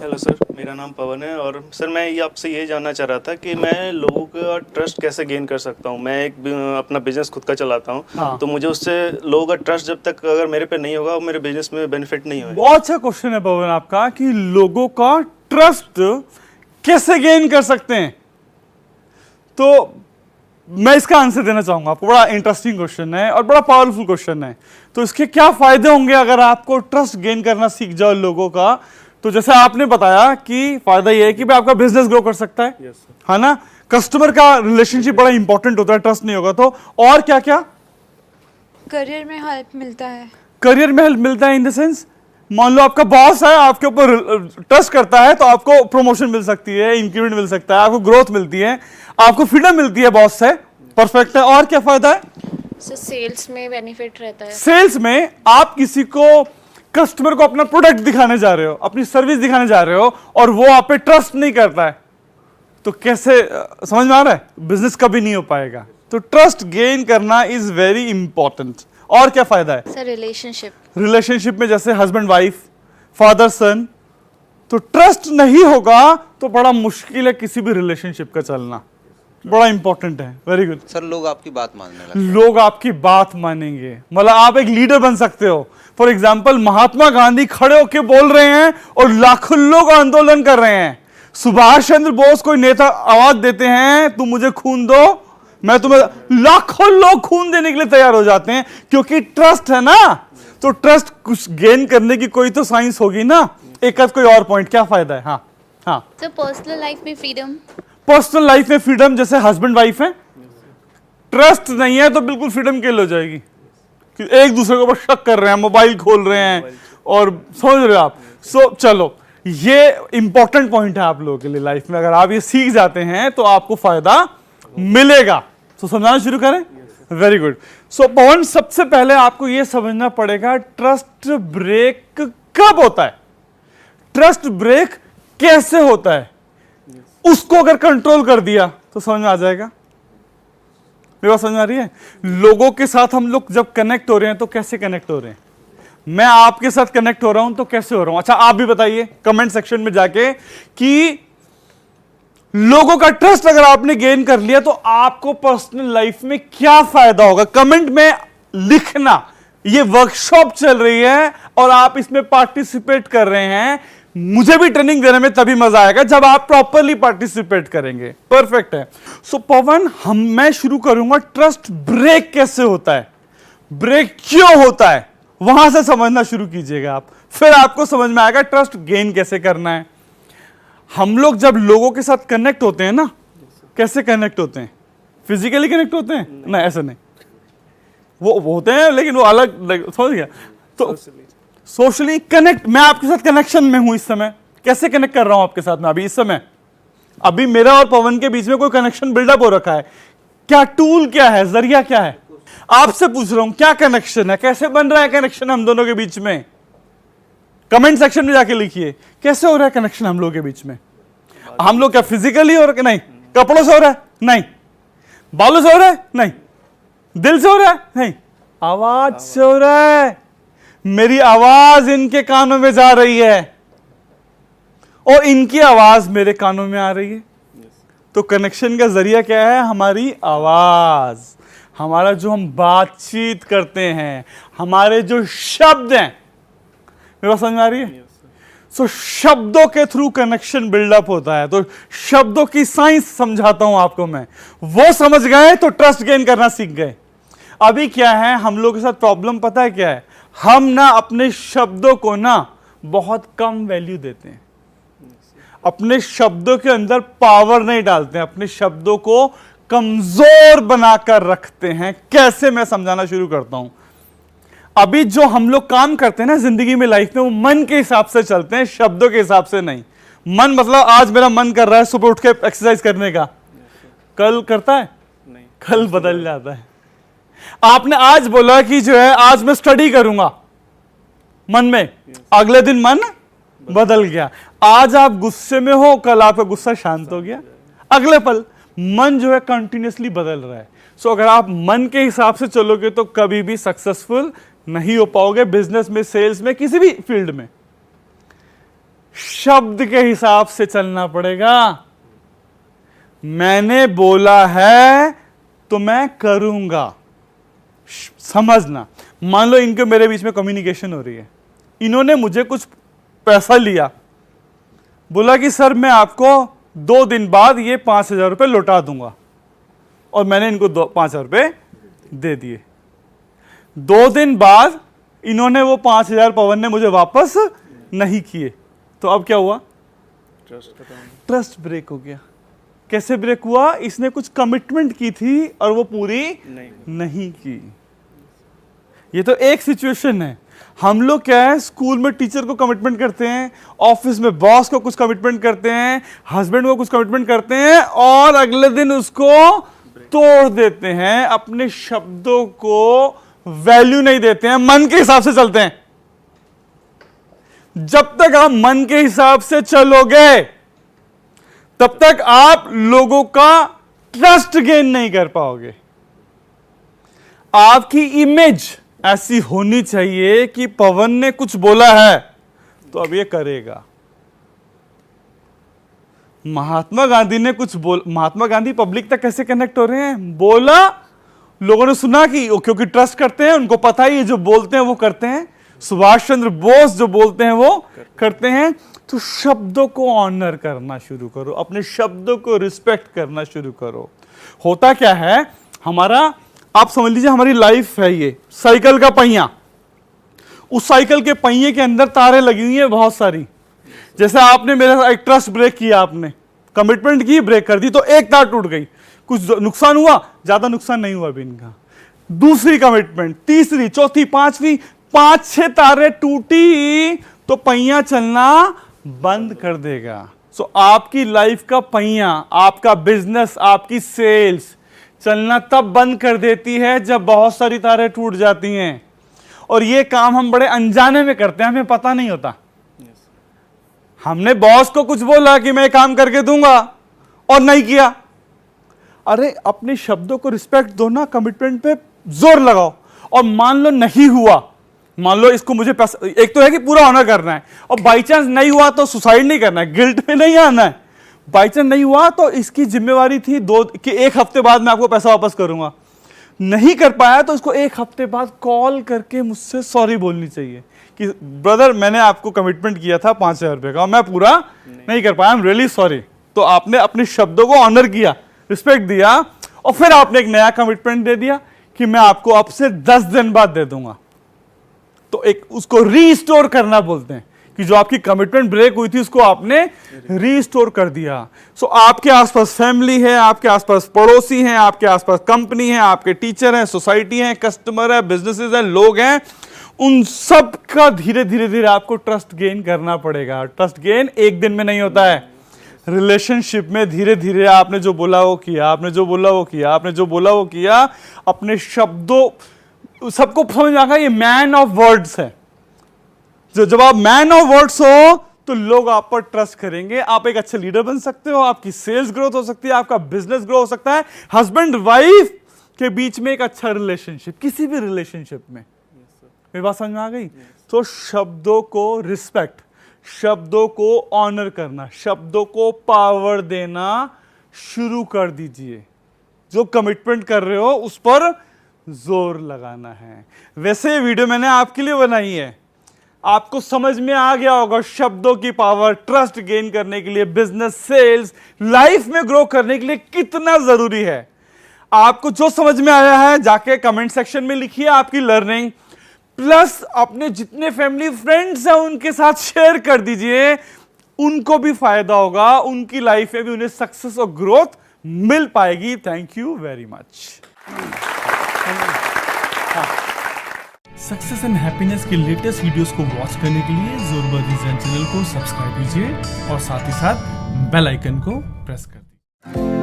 Hello sir, मेरा नाम पवन है और सर मैं ये आपसे ये जानना चाह रहा था कि मैं लोगों का ट्रस्ट कैसे गेन कर सकता हूँ। मैं एक अपना बिजनेस खुद का चलाता हूँ। हाँ। तो मुझे उससे लोगों का ट्रस्ट जब तक अगर मेरे पे नहीं होगा, वो मेरे बिजनेस में बेनिफिट नहीं होगा। बहुत अच्छा क्वेश्चन है पवन आपका कि लोगों का ट्रस्ट कैसे गेन कर सकते हैं। तो मैं इसका आंसर देना चाहूंगा आपको। बड़ा इंटरेस्टिंग क्वेश्चन है और बड़ा पावरफुल क्वेश्चन है। तो इसके क्या फायदे होंगे अगर आपको ट्रस्ट गेन करना सीख जाओ लोगों का। तो जैसे आपने बताया कि फायदा यह है कि भाई आपका बिजनेस ग्रो कर सकता है। Yes, sir. है ना। कस्टमर का रिलेशनशिप बड़ा इंपॉर्टेंट होता है, ट्रस्ट नहीं होगा तो। और क्या क्या करियर में हेल्प मिलता है। करियर में हेल्प मिलता है इन द सेंस, मान लो आपका बॉस है, आपके ऊपर ट्रस्ट करता है तो आपको प्रमोशन मिल सकती है, इंक्रीमेंट मिल सकता है, आपको ग्रोथ मिलती है, आपको फ्रीडम मिलती है बॉस से। परफेक्ट है। और क्या फायदा है? सेल्स में बेनिफिट रहता है। सेल्स में आप किसी को, कस्टमर को अपना प्रोडक्ट दिखाने जा रहे हो, अपनी सर्विस दिखाने जा रहे हो और वो आप पे ट्रस्ट नहीं करता है तो कैसे, समझ में आ रहा है? बिजनेस कभी नहीं हो पाएगा। तो ट्रस्ट गेन करना इज वेरी इंपॉर्टेंट। और क्या फायदा है? सर रिलेशनशिप में जैसे हस्बैंड वाइफ, फादर सन, तो ट्रस्ट नहीं होगा तो बड़ा मुश्किल है किसी भी रिलेशनशिप का चलना। बड़ा इंपॉर्टेंट है। वेरी गुड सर, लोग आपकी बात मानने लगते हैं। लोग आपकी बात मानेंगे, मतलब आप एक लीडर बन सकते हो। फॉर एग्जाम्पल महात्मा गांधी खड़े होकर बोल रहे हैं और लाखों लोग आंदोलन कर रहे हैं। सुभाष चंद्र बोस कोई नेता आवाज देते हैं तुम मुझे खून दो मैं तुम्हें, लाखों लोग खून देने के लिए तैयार हो जाते हैं क्योंकि ट्रस्ट है ना। तो ट्रस्ट कुछ गेन करने की कोई तो साइंस होगी ना। एक कोई और पॉइंट, क्या फायदा है? हाँ हाँ। सर पर्सनल लाइफ में फ्रीडम। पर्सनल लाइफ में फ्रीडम, जैसे हस्बैंड वाइफ है, ट्रस्ट नहीं है तो बिल्कुल फ्रीडम किल हो जाएगी कि एक दूसरे के ऊपर शक कर रहे हैं, मोबाइल खोल रहे हैं और समझ रहे हो आप। चलो ये इंपॉर्टेंट पॉइंट है आप लोगों के लिए लाइफ में। अगर आप ये सीख जाते हैं तो आपको फायदा मिलेगा। तो समझाना शुरू करें। Very good. सो पवन, सबसे पहले आपको यह समझना पड़ेगा ट्रस्ट ब्रेक कब होता है, ट्रस्ट ब्रेक कैसे होता है। उसको अगर कंट्रोल कर दिया तो समझ में आ जाएगा। मेरी बात समझ में आ रही है? लोगों के साथ हम लोग जब कनेक्ट हो रहे हैं तो कैसे कनेक्ट हो रहे हैं? मैं आपके साथ कनेक्ट हो रहा हूं तो कैसे हो रहा हूं? अच्छा आप भी बताइए कमेंट सेक्शन में जाके कि लोगों का ट्रस्ट अगर आपने गेन कर लिया तो आपको पर्सनल लाइफ में क्या फायदा होगा। कमेंट में लिखना। ये वर्कशॉप चल रही है और आप इसमें पार्टिसिपेट कर रहे हैं। मुझे भी ट्रेनिंग देने में तभी मजा आएगा जब आप प्रॉपरली पार्टिसिपेट करेंगे। परफेक्ट है। सो पवन, मैं शुरू करूंगा ट्रस्ट ब्रेक कैसे होता है, ब्रेक क्यों होता है, वहां से समझना शुरू कीजिएगा आप। फिर आपको समझ में आएगा ट्रस्ट गेन कैसे करना है। हम लोग जब लोगों के साथ कनेक्ट होते हैं ना, कैसे कनेक्ट होते हैं? फिजिकली कनेक्ट होते हैं? नहीं, ऐसा नहीं। वो होते हैं लेकिन वो अलग, समझ गया? तो सोशली कनेक्ट, मैं आपके साथ कनेक्शन में हूं इस समय। कैसे कनेक्ट कर रहा हूं आपके साथ में अभी इस समय? अभी मेरा और पवन के बीच में कोई कनेक्शन बिल्डअप हो रखा है। क्या टूल, क्या है, जरिया क्या है? आपसे पूछ रहा हूं क्या कनेक्शन है, कैसे बन रहा है कनेक्शन हम दोनों के बीच में? कमेंट सेक्शन में जाके लिखिए कैसे हो रहा है कनेक्शन हम लोगों के बीच में। हम लोग क्या फिजिकली हो रहा है? नहीं। कपड़ों से हो रहा है? नहीं। बालों से हो रहा है? नहीं। दिल से हो रहा है? नहीं। आवाज से हो रहा है। मेरी आवाज इनके कानों में जा रही है और इनकी आवाज मेरे कानों में आ रही है। तो कनेक्शन का जरिया क्या है? हमारी आवाज, हमारा जो हम बातचीत करते हैं, हमारे जो शब्द हैं। मेरे पास समझ में आ रही है? सो शब्दों के थ्रू कनेक्शन बिल्डअप होता है। तो शब्दों की साइंस समझाता हूं आपको मैं। वो समझ गए तो ट्रस्ट गेन करना सीख गए। अभी क्या है हम लोग के साथ प्रॉब्लम, पता है क्या है? हम ना अपने शब्दों को ना बहुत कम वैल्यू देते हैं। अपने शब्दों के अंदर पावर नहीं डालते हैं, अपने शब्दों को कमजोर बनाकर रखते हैं। कैसे, मैं समझाना शुरू करता हूं। अभी जो हम लोग काम करते हैं ना जिंदगी में, लाइफ में, वो मन के हिसाब से चलते हैं, शब्दों के हिसाब से नहीं। मन मतलब आज मेरा मन कर रहा है सुबह उठ के एक्सरसाइज करने का, कल करता है? नहीं। कल बदल जाता है। आपने आज बोला कि जो है आज मैं स्टडी करूंगा मन में, अगले दिन मन बदल गया। आज आप गुस्से में हो, कल आपका गुस्सा शांत हो गया, अगले पल मन जो है कंटिन्यूअसली बदल रहा है। सो अगर आप मन के हिसाब से चलोगे तो कभी भी सक्सेसफुल नहीं हो पाओगे, बिजनेस में, सेल्स में, किसी भी फील्ड में। शब्द के हिसाब से चलना पड़ेगा। मैंने बोला है तो मैं करूंगा। समझना, मान लो इनके मेरे बीच में कम्युनिकेशन हो रही है, इन्होंने मुझे कुछ पैसा लिया, बोला कि सर मैं आपको 2 दिन बाद ये 5,000 रुपये लौटा दूंगा, और मैंने इनको 5,000 रुपये दे दिए। 2 दिन बाद इन्होंने वो 5,000 पवन ने मुझे वापस नहीं किए, तो अब क्या हुआ? ट्रस्ट ब्रेक हो गया। कैसे ब्रेक हुआ? इसने कुछ कमिटमेंट की थी और वो पूरी नहीं की। ये तो एक सिचुएशन है। हम लोग क्या है, स्कूल में टीचर को कमिटमेंट करते हैं, ऑफिस में बॉस को कुछ कमिटमेंट करते हैं, हस्बैंड को कुछ कमिटमेंट करते हैं, और अगले दिन उसको तोड़ देते हैं। अपने शब्दों को वैल्यू नहीं देते हैं, मन के हिसाब से चलते हैं। जब तक आप मन के हिसाब से चलोगे तब तक आप लोगों का ट्रस्ट गेन नहीं कर पाओगे। आपकी इमेज ऐसी होनी चाहिए कि पवन ने कुछ बोला है तो अब ये करेगा। महात्मा गांधी ने कुछ महात्मा गांधी पब्लिक तक कैसे कनेक्ट हो रहे हैं? बोला, लोगों ने सुना कि क्योंकि ट्रस्ट करते हैं, उनको पता ही है जो बोलते हैं वो करते हैं। सुभाष चंद्र बोस जो बोलते हैं वो करते हैं। तो शब्दों को ऑनर करना शुरू करो, अपने शब्दों को रिस्पेक्ट करना शुरू करो। होता क्या है, हमारा, आप समझ लीजिए हमारी लाइफ है ये साइकिल का पहिया। उस साइकिल के पहिए के अंदर तारें लगी हुई हैं बहुत सारी। जैसे आपने मेरा एक ट्रस्ट ब्रेक किया, आपने कमिटमेंट की, ब्रेक कर दी, तो एक तार टूट गई, कुछ नुकसान हुआ, ज्यादा नुकसान नहीं हुआ अभी इनका। दूसरी कमिटमेंट, तीसरी, चौथी, पांचवी, 5-6 तारें टूटी तो पहिया चलना बंद कर देगा। सो आपकी लाइफ का पहिया, आपका बिजनेस, आपकी सेल्स चलना तब बंद कर देती है जब बहुत सारी तारें टूट जाती हैं। और ये काम हम बड़े अनजाने में करते हैं, हमें पता नहीं होता। हमने बॉस को कुछ बोला कि मैं काम करके दूंगा और नहीं किया। अरे अपने शब्दों को रिस्पेक्ट दो ना, कमिटमेंट पे जोर लगाओ। और मान लो नहीं हुआ, मान लो इसको मुझे पैसा, एक तो है कि पूरा ऑनर करना है, और बाई चांस नहीं हुआ तो सुसाइड नहीं करना है, गिल्ट में नहीं आना है। बाई चांस नहीं हुआ तो इसकी जिम्मेवारी थी कि 1 हफ्ते बाद मैं आपको पैसा वापस करूंगा। नहीं कर पाया तो इसको 1 हफ्ते बाद कॉल करके मुझसे सॉरी बोलनी चाहिए कि ब्रदर मैंने आपको कमिटमेंट किया था 5,000 रुपये का, मैं पूरा नहीं कर पाया, आई एम रियली सॉरी। तो आपने अपने शब्दों को ऑनर किया, रिस्पेक्ट दिया, और फिर आपने एक नया कमिटमेंट दे दिया कि मैं आपको अब से 10 दिन बाद दे दूंगा। तो एक उसको रीस्टोर करना बोलते हैं, कि जो आपकी कमिटमेंट ब्रेक हुई थी उसको आपने रीस्टोर कर दिया। सो आपके आसपास फैमिली है, आपके आसपास पड़ोसी हैं, आपके आसपास कंपनी है, आपके टीचर हैं, सोसाइटी है, कस्टमर है, बिजनेसेस हैं, लोग हैं, उन सब का धीरे धीरे धीरे आपको ट्रस्ट गेन करना पड़ेगा। ट्रस्ट गेन एक दिन में नहीं होता है। रिलेशनशिप में धीरे धीरे आपने जो बोला वो किया, आपने जो बोला वो किया, आपने जो बोला वो किया, अपने शब्दों, सबको समझ में आ गया ये मैन ऑफ वर्ड्स है। जब आप मैन ऑफ वर्ड्स हो तो लोग आप पर ट्रस्ट करेंगे, आप एक अच्छे लीडर बन सकते हो, आपकी सेल्स ग्रोथ हो सकती है, आपका बिजनेस ग्रो हो सकता है। हस्बैंड वाइफ के बीच में एक अच्छा रिलेशनशिप, किसी भी रिलेशनशिप में, मेरी बात समझ में आ गई? तो शब्दों को रिस्पेक्ट, शब्दों को ऑनर करना, शब्दों को पावर देना शुरू कर दीजिए। जो कमिटमेंट कर रहे हो उस पर जोर लगाना है। वैसे ये वीडियो मैंने आपके लिए बनाई है, आपको समझ में आ गया होगा शब्दों की पावर ट्रस्ट गेन करने के लिए, बिजनेस, सेल्स, लाइफ में ग्रो करने के लिए कितना जरूरी है। आपको जो समझ में आया है जाके कमेंट सेक्शन में लिखिए आपकी लर्निंग, प्लस अपने जितने फैमिली फ्रेंड्स हैं उनके साथ शेयर कर दीजिए, उनको भी फायदा होगा, उनकी लाइफ में भी उन्हें सक्सेस और ग्रोथ मिल पाएगी। Thank you very much. Success and happiness के लेटेस्ट वीडियोस को वॉच करने के लिए ज़ोरबा डिज़ाइन चैनल को सब्सक्राइब कीजिए और साथ ही साथ बेल आइकन को प्रेस कर दीजिए।